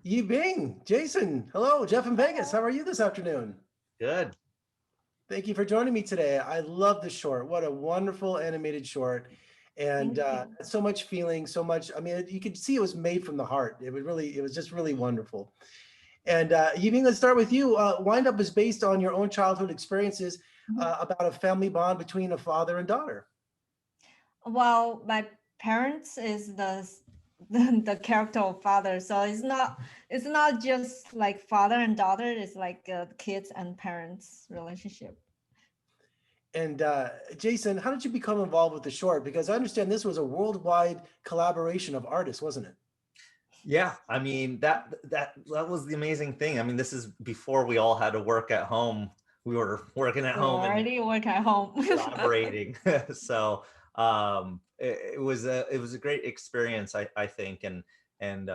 Yibing, Jason, hello, Jeff in Vegas. How are you this afternoon? Good. Thank you for joining me today. I love the short. What a wonderful animated short. And Thank you. so much feeling, so much. I mean, you could see it was made from the heart. It was just really wonderful. And Yibing, let's start with you. Wind Up is based on your own childhood experiences Mhm. about a family bond between a father and daughter. Well, my parents is the character of father, so it's not just like father and daughter. It's like kids and parents relationship. And Jason, how did you become involved with the short? Because I understand this was a worldwide collaboration of artists, wasn't it? Yeah, I mean that was the amazing thing. I mean, this is before we all had to work at home. We were working at We home and already work at home. collaborating. So it was a great experience, I think, and kind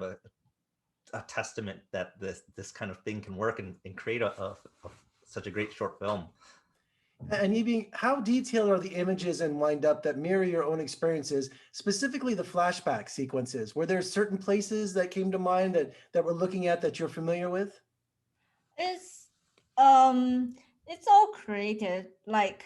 of a testament that this kind of thing can work and create such a great short film. And Evie, how detailed are the images in Wind Up that mirror your own experiences, specifically the flashback sequences? Were there certain places that came to mind that we're looking at that you're familiar with? it's um it's all created like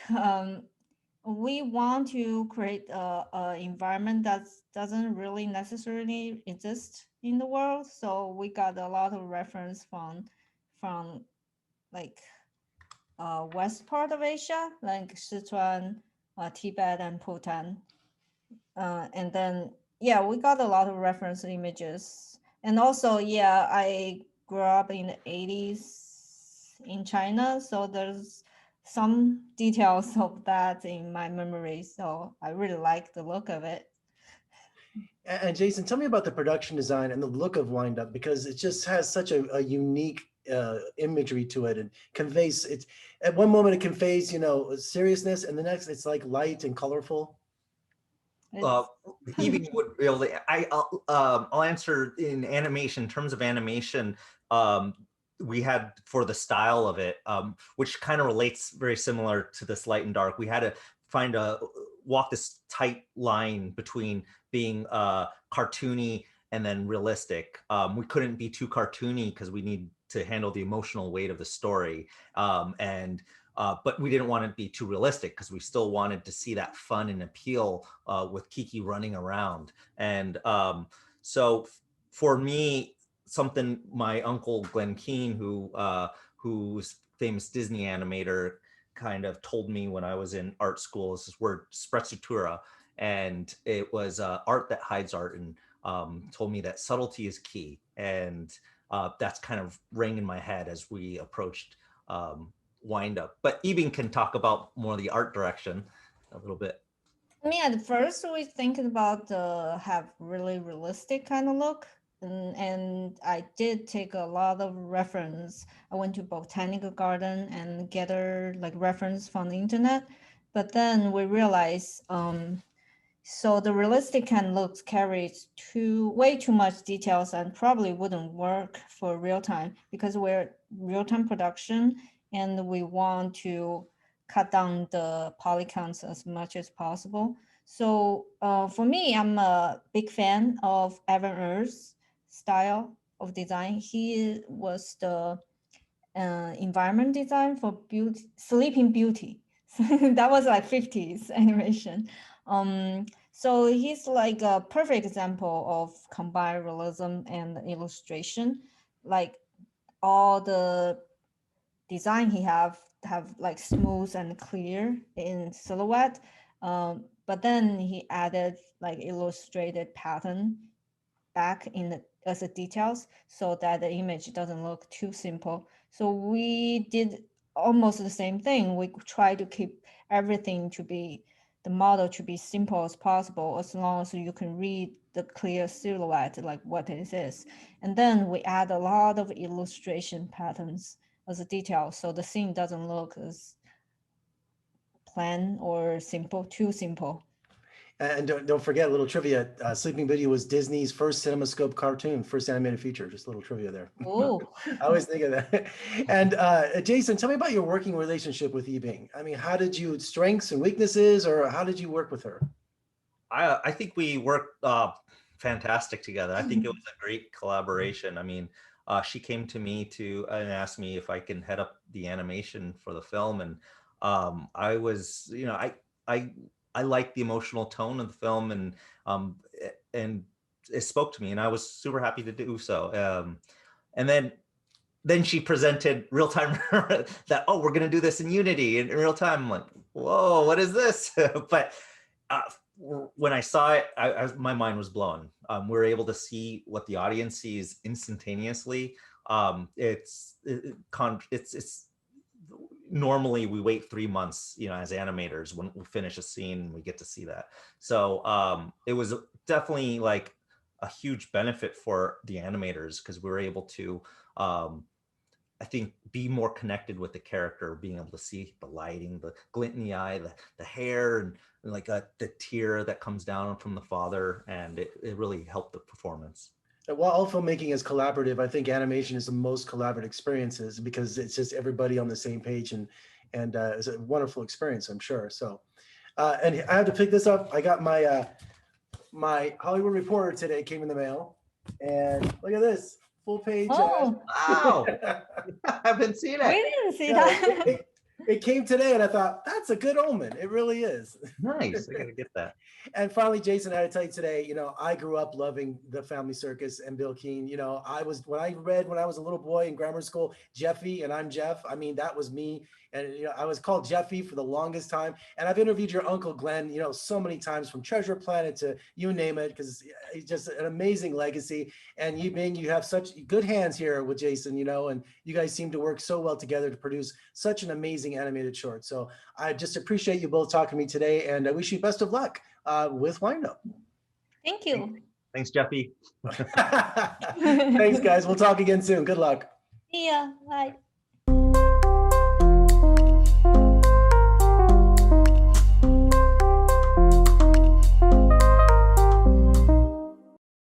we want to create a environment that doesn't really necessarily exist in the world, so we got a lot of reference from like west part of Asia, like Sichuan, Tibet, and Bhutan. And then, yeah, we got a lot of reference images. And also, yeah, I grew up in the 80s in China, so there's some details of that in my memory. So I really like the look of it. And Jason, tell me about the production design and the look of Wind Up because it just has such a unique imagery to it and conveys it. At one moment, it conveys, seriousness, and the next, it's like light and colorful. Uh, It's Evie would be able to. I'll answer in animation. In terms of animation, we had for the style of it, which kind of relates very similar to this light and dark. We had to find a walk this tight line between being cartoony and then realistic. We couldn't be too cartoony because we need to handle the emotional weight of the story, and but we didn't want it to be too realistic because we still wanted to see that fun and appeal with Kiki running around. And so for me, something my uncle Glenn Keane, who's famous Disney animator, kind of told me when I was in art school is this word sprezzatura, and it was art that hides art, and told me that subtlety is key, and that's kind of rang in my head as we approached Wind Up. But Ebing can talk about more of the art direction a little bit. I mean, at first we thinking about have really realistic kind of look, and I did take a lot of reference. I went to botanical garden and gather like reference from the internet, but then we realized so the realistic kind looks carries too way too much details and probably wouldn't work for real time because we're real time production and we want to cut down the poly counts as much as possible. So for me, I'm a big fan of Evan Earth's style of design. He was the environment design for beauty, Sleeping Beauty. That was like 50s animation. So he's like a perfect example of combined realism and illustration. Like all the design he have like smooth and clear in silhouette. But then he added like illustrated pattern back in the as the details so that the image doesn't look too simple. So we did almost the same thing. We try to keep everything to be the model to be simple as possible as long as you can read the clear silhouette like what it is. And then we add a lot of illustration patterns as a detail so the scene doesn't look as plain or simple, too simple. And don't forget a little trivia. Sleeping Beauty was Disney's first CinemaScope cartoon, first animated feature. Just a little trivia there. Oh, I always think of that. And Jason, tell me about your working relationship with Yibing. I mean, how did you strengths and weaknesses, or how did you work with her? I think we worked fantastic together. I think it was a great collaboration. I mean, she came to me and asked me if I can head up the animation for the film, and I was, you know, I liked the emotional tone of the film, and it spoke to me, and I was super happy to do so. And then she presented real time that, oh, we're gonna do this in Unity in real time. I'm like, whoa, what is this? But when I saw it, my mind was blown. We're able to see what the audience sees instantaneously. It's normally we wait 3 months, you know, as animators, when we finish a scene, we get to see that. So it was definitely like a huge benefit for the animators, because we were able to, I think, be more connected with the character, being able to see the lighting, the glint in the eye, the hair, and like the tear that comes down from the father, and it really helped the performance. While all filmmaking is collaborative, I think animation is the most collaborative experiences, because it's just everybody on the same page, and it's a wonderful experience, I'm sure. So, and I have to pick this up. I got my my Hollywood Reporter today, came in the mail, and look at this full page. Oh, Wow, I haven't seen we it. didn't see Yeah, that. it came today, and I thought, that's a good omen. It really is. Nice, I gotta get that. And finally, Jason, I had to tell you today, you know, I grew up loving the Family Circus and Bill Keane. You know, when I was a little boy in grammar school, Jeffy, and I'm Jeff. I mean, that was me. And, you know, I was called Jeffy for the longest time. And I've interviewed your uncle, Glenn, you know, so many times, from Treasure Planet to you name it, because it's just an amazing legacy. And Yibing, you have such good hands here with Jason, you know, and you guys seem to work so well together to produce such an amazing animated short. So I just appreciate you both talking to me today, and I wish you best of luck with WindUp. Thank you. Thanks, Jeffy. Thanks, guys. We'll talk again soon. Good luck. See ya. Bye.